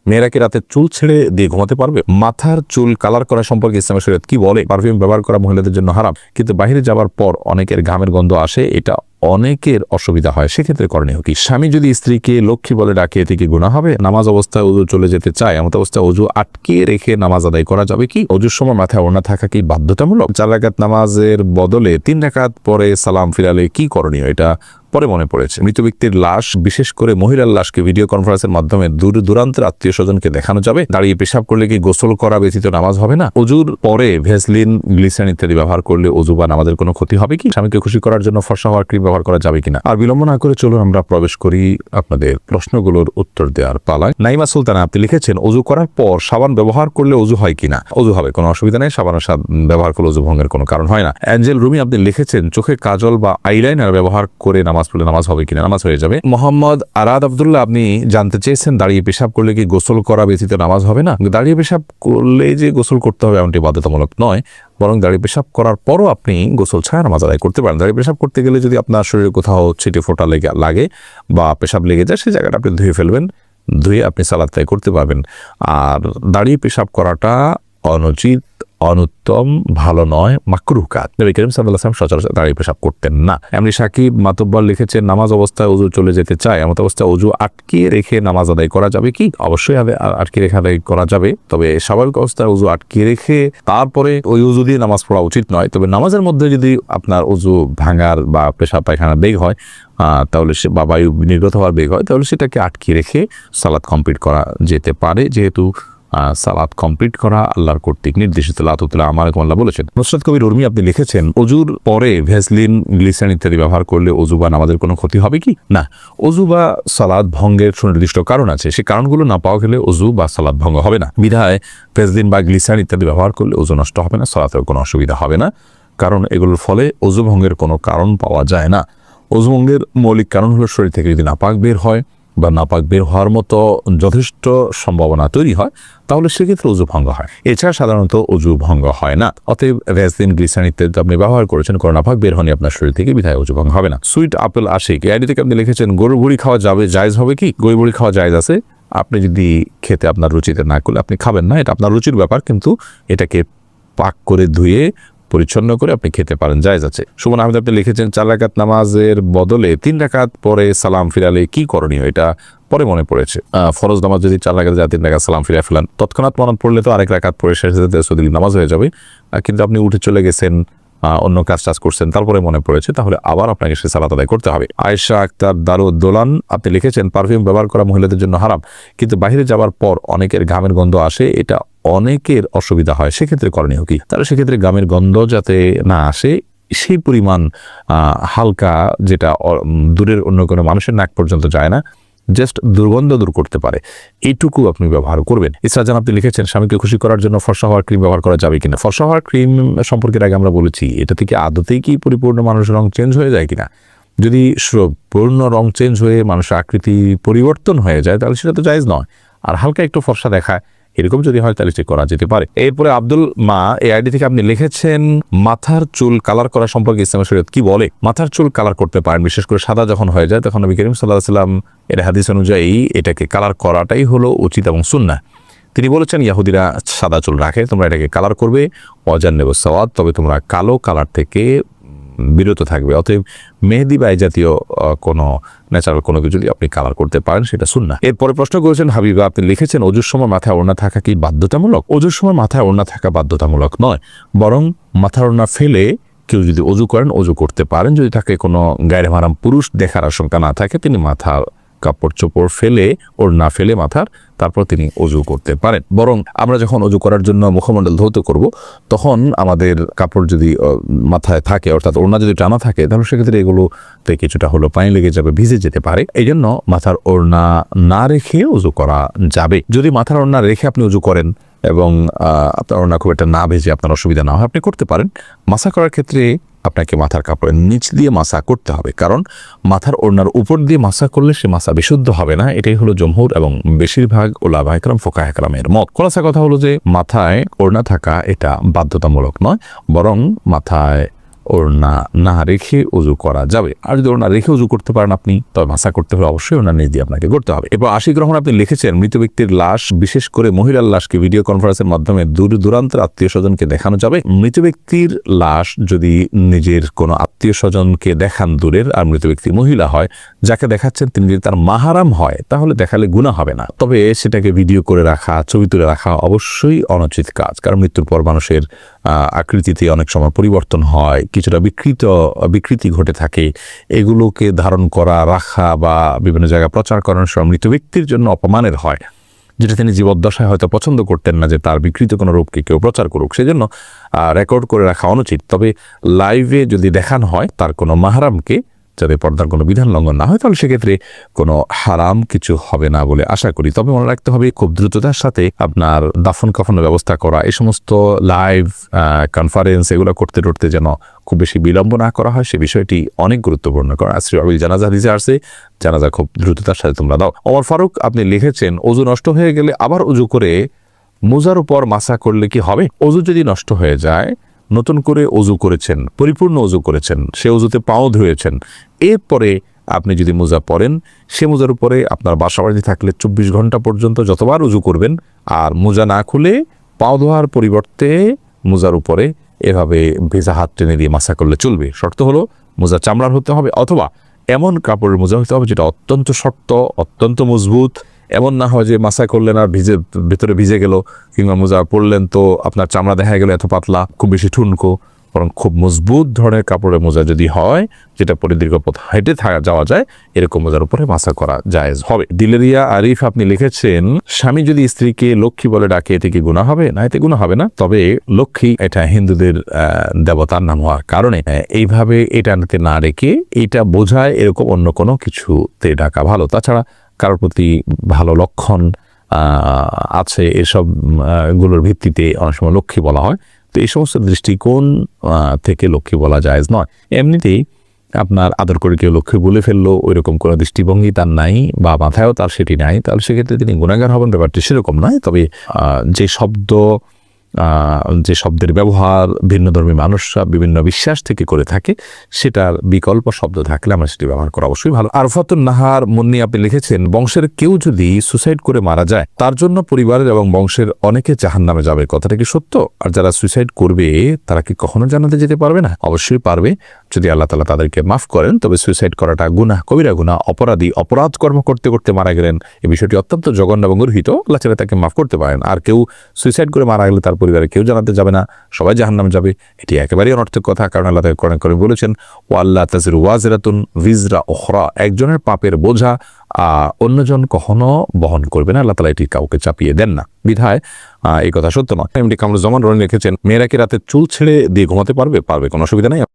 মেয়েরা কি রাতে চুল ছেড়ে দিয়ে ঘুমাতে পারবে? মাথার চুল কালার করা সম্পর্কে ইসলামের শরীয়ত কি বলে? পারফিউম ব্যবহার করা মহিলাদের জন্য হারাম, কিন্তু বাইরে যাবার পর অনেকের ঘামের গন্ধ আসে, এটা অনেকের অসুবিধা হয়, সেক্ষেত্রে করণীয় কি? স্বামী যদি স্ত্রীকে লক্ষ্মী বলে ডাকে, এতে কি গুনাহ হবে? নামাজ অবস্থায় ওযু চলে যেতে চায়, এমন অবস্থায় ওযু আটকে রেখে নামাজ আদায় করা যাবে কি? ওযুর সময় মাথায় ওড়না থাকা কি বাধ্যতামূলক? 4 রাকাত নামাজের বদলে 3 রাকাত পরে সালাম ফিরালে কি করণীয়? এটা পরে মনে পড়েছে। মৃত ব্যক্তির লাশ, বিশেষ করে মহিলার লাশকে ভিডিও কনফারেন্সের মাধ্যমে দূর দূরান্তের আত্মীয় স্বজনকে দেখানো যাবে? দাঁড়িয়ে পেশাব করলে কি গোসল করা ব্যতীত নামাজ হবে না? ওযুর পরে ভেসলিন, গ্লিসারিন ইত্যাদি ব্যবহার করলে ওযু বা নামাজের কোনো ক্ষতি হবে কি? স্বামীকে খুশি করার জন্য ফর্সা হওয়ার ক্রিম ব্যবহার করা যাবে কিনা? আর বিলম্ব না করে চলুন আমরা প্রবেশ করি আপনাদের প্রশ্নগুলোর উত্তর দেওয়ার পালায়। নাইমা সুলতানা আপনি লিখেছেন, ওযু করার পর সাবান ব্যবহার করলে ওযু হয় কিনা? ওযু হবে, কোনো অসুবিধা নেই। সাবান ব্যবহার করলে ওযু ভঙ্গের কোনো কারণ হয় না। অ্যাঞ্জেল রুমি আপনি লিখেছেন, চোখে কাজল বা আইলাইনার ব্যবহার করে নামাজ পড়লে নামাজ হবে কিনা? নামাজ হয়ে যাবে। মোহাম্মদ আরাদ আব্দুল্লাহ আপনি জানতে চেয়েছেন, দাঁড়িয়ে পেশাব করলে কি গোসল করা ব্যতীত নামাজ হবে না? দাঁড়িয়ে পেশাব করলে যে গোসল করতে হবে এমনটি বাধ্যতামূলক নয়, বরং দাঁড়িয়ে পেশাব করার পরও আপনি গোসল ছাড়া নামাজ আদায় করতে পারেন। দাঁড়িয়ে পেশাব করতে গেলে যদি আপনার শরীরে কোথাও ছিটে ফোঁটা লাগে বা পেশাব লেগে যায়, সেই জায়গাটা আপনি ধুয়ে ফেলবেন, ধুয়ে আপনি সালাত আদায় করতে পারবেন। আর দাঁড়িয়ে পেশাব করাটা অনুচিত, অনুত্তম, ভালো নয়, মাকরুহ কাজ। নবী করিম সাল্লাল্লাহু আলাইহি ওয়াসাল্লাম সচরাচর দাঁড়িয়ে পেশাব করতেন না। এমনি সাকিব মাতব্বর লিখেছেন, নামাজ অবস্থায় ওযু চলে যেতে চায়, এমন অবস্থায় ওযু আটকে রেখে নামাজ আদায় করা যাবে কি? অবশ্যই আটকে রেখে আদায় করা যাবে, তবে স্বাভাবিক অবস্থায় ওযু আটকে রেখে তারপরে ওই ওযু দিয়ে নামাজ পড়া উচিত নয়। তবে নামাজের মধ্যে যদি আপনার ওযু ভাঙার বা পেশাব পায়খানা বেগ হয়, তাহলে সে বা বায়ু নির্গত হওয়ার বেগ হয়, তাহলে সেটাকে আটকে রেখে সালাত কমপ্লিট করা যেতে পারে, যেহেতু সালাত কমপ্লিট করা আল্লাহর কর্তৃক নির্দেশিত। আল্লাহ বলেছেন। নুসরাত কবির উর্মি আপনি লিখেছেন, ওযুর পরে ভেসলিন, গ্লিসারিন ইত্যাদি ব্যবহার করলে ওযু বা নামাজের কোনো ক্ষতি হবে কি? না, ওযু বা সালাত ভঙ্গের সুনির্দিষ্ট কারণ আছে, সেই কারণগুলো না পাওয়া গেলে ওযু বা সালাত ভঙ্গ হবে না। বিধায় ভেসলিন বা গ্লিসারিন ইত্যাদি ব্যবহার করলে ওযু নষ্ট হবে না, সালাতের কোনো অসুবিধা হবে না, কারণ এগুলোর ফলে ওযু ভঙ্গের কোনো কারণ পাওয়া যায় না। ওযু ভঙ্গের মৌলিক কারণ হলো শরীর থেকে যদি নাপাক বের হয় বা নাপাক বের হওয়ার মতো যথেষ্ট সম্ভাবনা তৈরি হয়, তাহলে সেক্ষেত্রে ওযু ভঙ্গ হয়। এছাড়া সাধারণত ওযু ভঙ্গ হয় না। অতএব ভ্যাসলিন, গ্লিসারিন ইত্যাদি আপনি ব্যবহার করেছেন, কোনো নাপাক বের হয়নি আপনার শরীর থেকে, বিধায় ওযু ভঙ্গ হবে না। সুইট আপেল আশিক আইডি থেকে আপনি লিখেছেন, গরুর ভুঁড়ি খাওয়া যাবে, জায়েজ হবে কি? গরুর ভুঁড়ি খাওয়া জায়েজ আছে, আপনি যদি খেতে আপনার রুচিতে না করলে আপনি খাবেন না, এটা আপনার রুচির ব্যাপার, কিন্তু এটাকে পাক করে ধুয়ে পরিচ্ছন্ন করে আপনি খেতে পারেন, জায়েজ আছে। সুমন আহমেদ আপনি লিখেছেন, 4 রাকাত নামাজের বদলে 3 রাকাত পরে সালাম ফিরালে কি করণীয়? এটা পরে মনে পড়েছে। ফরজ নামাজ যদি 4 রাকাত যায়, 3 রাকাত সালাম ফিরে ফেলান, তৎক্ষণাৎ মনে পড়লে তো আরেক রাকাত পরে শেষে নামাজ হয়ে যাবে, কিন্তু আপনি উঠে চলে গেছেন, অন্য কাজ করছেন, তারপরে মনে পড়েছে, তাহলে আবার আপনাকে সে সালাত আদায় করতে হবে। আয়েশা আক্তার দারুদ্দোলান আপনি লিখেছেন, পারফিউম ব্যবহার করা মহিলাদের জন্য হারাম, কিন্তু বাইরে যাবার পর অনেকের ঘামের গন্ধ আসে, এটা অনেকের অসুবিধা হয়, সেক্ষেত্রে করণীয় কি? তাহলে সেক্ষেত্রে ঘামের গন্ধ যাতে না আসে, সেই পরিমাণ হালকা, যেটা দূরের অন্য কোনো মানুষের নাক পর্যন্ত যায় না, জাস্ট দুর্গন্ধ দূর করতে পারে, এইটুকু আপনি ব্যবহার করবেন। ইসরাজান আপনি লিখেছেন, স্বামীকে খুশি করার জন্য ফর্সা হওয়ার ক্রিম ব্যবহার করা যাবে কিনা? ফর্সা হওয়ার ক্রিম সম্পর্কে আগে আমরা বলেছি, এটা থেকে আদতেই কি পরিপূর্ণ মানুষের রং চেঞ্জ হয়ে যায় কিনা? যদি পূর্ণ রং চেঞ্জ হয়ে মানুষের আকৃতি পরিবর্তন হয়ে যায়, তাহলে সেটা তো জায়েজ নয়। আর হালকা একটু ফর্সা দেখায়, এরকম যদি হয়, তাহলে করা যেতে পারে। এরপরে আব্দুল মা এই আইডি থেকে আপনি লিখেছেন, মাথার চুল কালার করা সম্পর্কে ইসলামের শরীয়ত কি বলে? মাথার চুল কালার করতে পারেন, বিশেষ করে সাদা যখন হয়ে যায়, তখন নবী করিম সাল্লাল্লাহু আলাইহি ওয়াসাল্লাম এর হাদিস অনুযায়ী এটাকে কালার করাটাই হলো উচিত এবং সুন্নাহ। তিনি বলেছেন, ইয়াহুদিরা সাদা চুল রাখে, তোমরা এটাকে কালার করবে, ওয়াজান্নিবু সাওয়াদ, তবে তোমরা কালো কালার থেকে বিরত থাকবে। অতএব মেহেদি বা এই জাতীয় কোনো ন্যাচারাল কোনো কিছু যদি আপনি কালার করতে পারেন, সেটা সুন্নাহ। এরপরে প্রশ্ন করেছেন হাবিবা, আপনি লিখেছেন, ওযুর সময় মাথায় ওড়না থাকা কি বাধ্যতামূলক? ওযুর সময় মাথায় ওড়না থাকা বাধ্যতামূলক নয়, বরং মাথার ওড়না ফেলে কেউ যদি ওযু করেন, ওযু করতে পারেন। যদি তাকে কোনো গায়রে মাহরাম পুরুষ দেখার আশঙ্কা না থাকে, তিনি মাথার কাপড় চোপড় ফেলে, ওড়না ফেলে মাথার, তারপর তিনি ওযু করতে পারেন। বরং আমরা যখন ওযু করার জন্য মুখমণ্ডল ধৌত করব, তখন আমাদের কাপড় যদি মাথায় থাকে, অর্থাৎ ওড়না যদি টানা থাকে, তাহলে সেক্ষেত্রে এগুলোতে কিছুটা হলো পানি লেগে যাবে, ভিজে যেতে পারে। এই জন্য মাথার ওড়না না রেখে ওযু করা যাবে। যদি মাথার ওড়না রেখে আপনি ওযু করেন এবং আপনার ওড়না খুব একটা না ভেজে আপনার অসুবিধা না হয়, আপনি করতে পারেন। মাসা করার ক্ষেত্রে আপনাকে মাথার কাপড়ের নিচ দিয়ে মাসা করতে হবে, কারণ মাথার ওড়নার উপর দিয়ে মাসা করলে সে মাসা বিশুদ্ধ হবে না। এটাই হলো জমহুর এবং বেশিরভাগ ওলামা ইকরাম, ফুকাহা ইকরামের মত। খোলাসা কথা হলো যে মাথায় ওড়না থাকা এটা বাধ্যতামূলক নয়, বরং মাথায় ওড়না না রেখে উজু করা যাবে। আর যদি ওড়না রেখে উজু করতে পারেন আপনি, তবে মাসা করতে হলে অবশ্যই ওড়না নিজ দিয়ে আপনাকে করতে হবে। এরপর আশিক রহমান আপনি লিখেছেন, মৃত ব্যক্তির লাশ, বিশেষ করে মহিলার লাশকে ভিডিও কনফারেন্সের মাধ্যমে দূর দূরান্তের আত্মীয় স্বজনকে দেখানো যাবে। মৃত ব্যক্তির লাশ যদি নিজের কোনো আত্মীয় স্বজনকে দেখান দূরের, আর মৃত ব্যক্তি মহিলা হয়, যাকে দেখাচ্ছেন তিনি যদি তার মাহারাম হয়, তাহলে দেখালে গুনাহ হবে না। তবে সেটাকে ভিডিও করে রাখা, ছবি তুলে রাখা অবশ্যই অনুচিত কাজ, কারণ মৃত্যুর পর মানুষের আকৃতিতে অনেক সময় পরিবর্তন হয়, কিছুটা বিকৃতি ঘটে থাকে। এগুলোকে ধারণ করা, রাখা বা বিভিন্ন জায়গায় প্রচার করানোর সময় মৃত ব্যক্তির জন্য অপমানের হয়, যেটা তিনি জীবদ্দশায় হয়তো পছন্দ করতেন না যে তার বিকৃত কোনো রূপকে কেউ প্রচার করুক। সেজন্য রেকর্ড করে রাখা অনুচিত। তবে লাইভে যদি দেখানো হয় তার কোনো মাহারামকে, যাতে পর্দার কোনো বিধান লঙ্ঘন না হয়, তাহলে সেক্ষেত্রে কোনো হারাম কিছু হবে না বলে আশা করি। তবে মনে রাখতে হবে, খুব দ্রুততার সাথে আপনার দাফন কাফনের ব্যবস্থা করা, এই সমস্ত লাইভ কনফারেন্স এগুলো করতে যেন খুব বেশি বিলম্ব না করা হয়, সে বিষয়টি অনেক গুরুত্বপূর্ণ। কারণ আসরি আবিল জানাজা হাদিসে আসছে, জানাজা খুব দ্রুততার সাথে তোমরা দাও। ওমর ফারুক আপনি লিখেছেন, অজু নষ্ট হয়ে গেলে আবার অজু করে মোজার উপর মাসা করলে কি হবে? অজু যদি নষ্ট হয়ে যায়, নতুন করে অজু করেছেন, পরিপূর্ণ অজু করেছেন, সে অজুতে পাও ধুয়েছেন, এরপরে আপনি যদি মোজা পরেন, সে মোজার উপরে আপনার বাসাবাড়ি থাকলে 24 ঘন্টা পর্যন্ত যতবার অজু করবেন, আর মোজা না খুলে পাও ধোয়ার পরিবর্তে মোজার উপরে এভাবে ভেজা হাত টেনে দিয়ে মাসা করলে চলবে। শর্ত হলো মোজা চামড়ার হতে হবে, অথবা এমন কাপড়ের মোজা হতে হবে যেটা অত্যন্ত শক্ত, অত্যন্ত মজবুত। এমন না হয় যে মাসা করলেন আর ভেতরে ভিজে গেল, কিংবা মোজা পরলেন তো আপনার চামড়া দেখা গেল এত পাতলা, খুব বেশি ঠুনকো। বরং খুব মজবুত ধরনের কাপড়ের মোজা যদি হয়, যেটা পরে দীর্ঘ পথ হেঁটে যাওয়া যায়, এরকম মোজার উপরে মাসা করা জায়েজ হবে। দিলেরিয়া আরিফ আপনি লিখেছেন, স্বামী যদি স্ত্রীকে লক্ষ্মী বলে ডাকে, এতে কি গুনাহ হবে? না, এতে গুনাহ হবে না। তবে লক্ষ্মী এটা হিন্দুদের দেবতার নাম হওয়ার কারণে এইভাবে এটাতে না রেখে এটা বোঝায় এরকম অন্য কোনো কিছুতে ডাকা ভালো। তাছাড়া কারোর প্রতি ভালো লক্ষণ আছে, এসব গুলোর ভিত্তিতে অনেক সময় লক্ষ্মী বলা হয়। তো এই সমস্ত দৃষ্টিকোণ থেকে লক্ষ্মী বলা জায়েজ নয়। এমনিতেই আপনার আদর করে কেউ লক্ষ্মী বলে ফেললো, ওই রকম কোনো দৃষ্টিভঙ্গি তার নাই, বা মাথায়ও তার সেটি নাই, তাহলে সেক্ষেত্রে তিনি গুনাহগার হবেন, ব্যাপারটি সেরকম নয়। তবে যে শব্দের ব্যবহার ভিন্নধর্মী মানুষরা বিভিন্ন বিশ্বাস থেকে করে থাকে, সেটার বিকল্প শব্দ থাকলে আমরা সেটি ব্যবহার করা অবশ্যই ভালো। আরফাতুন নাহার মুন্নি আপনি লিখেছেন, বংশের কেউ যদি সুসাইড করে মারা যায়, তার জন্য পরিবারের এবং বংশের অনেকে জাহান্নামে যাবে, কথাটা কি সত্য? আর যারা সুইসাইড করবে তারা কি কখনো জান্নাতে যেতে পারবে না? অবশ্যই পারবে, যদি আল্লাহ তাআলা তাদেরকে মাফ করেন। তবে সুইসাইড করাটা গুনাহ, কবিরা গুনাহ, অপরাধ কর্ম করতে করতে মারা গেলেন, এই বিষয়টি অত্যন্ত জঘন্য এবং গর্হিত। আল্লাহ তাআলা তাকে মাফ করতে পারেন। আর কেউ সুইসাইড করে মারা গেলে তার পরিবারে কেউ জান্নাতে যাবে না, সবাই জাহান্নামে যাবে, এটি একেবারেই অনর্থক কথা। কারণ আল্লাহ তাআলা কোরআনে কারীমে বলেছেন, ওয়াল্লা তাজিরু ওয়াজিরাতুন ভিজরা উখরা, একজনের পাপের বোঝা অন্যজন কখনো বহন করবে না। আল্লাহ তাআলা এটি কাউকে চাপিয়ে দেন না, বিধায় এই কথা সত্য নয়। এমডি কামরুজ্জামান রনি লিখেছেন, মেয়েরা কি রাতে চুল ছেড়ে দিয়ে ঘুমাতে পারবে? কোনো অসুবিধা নেই।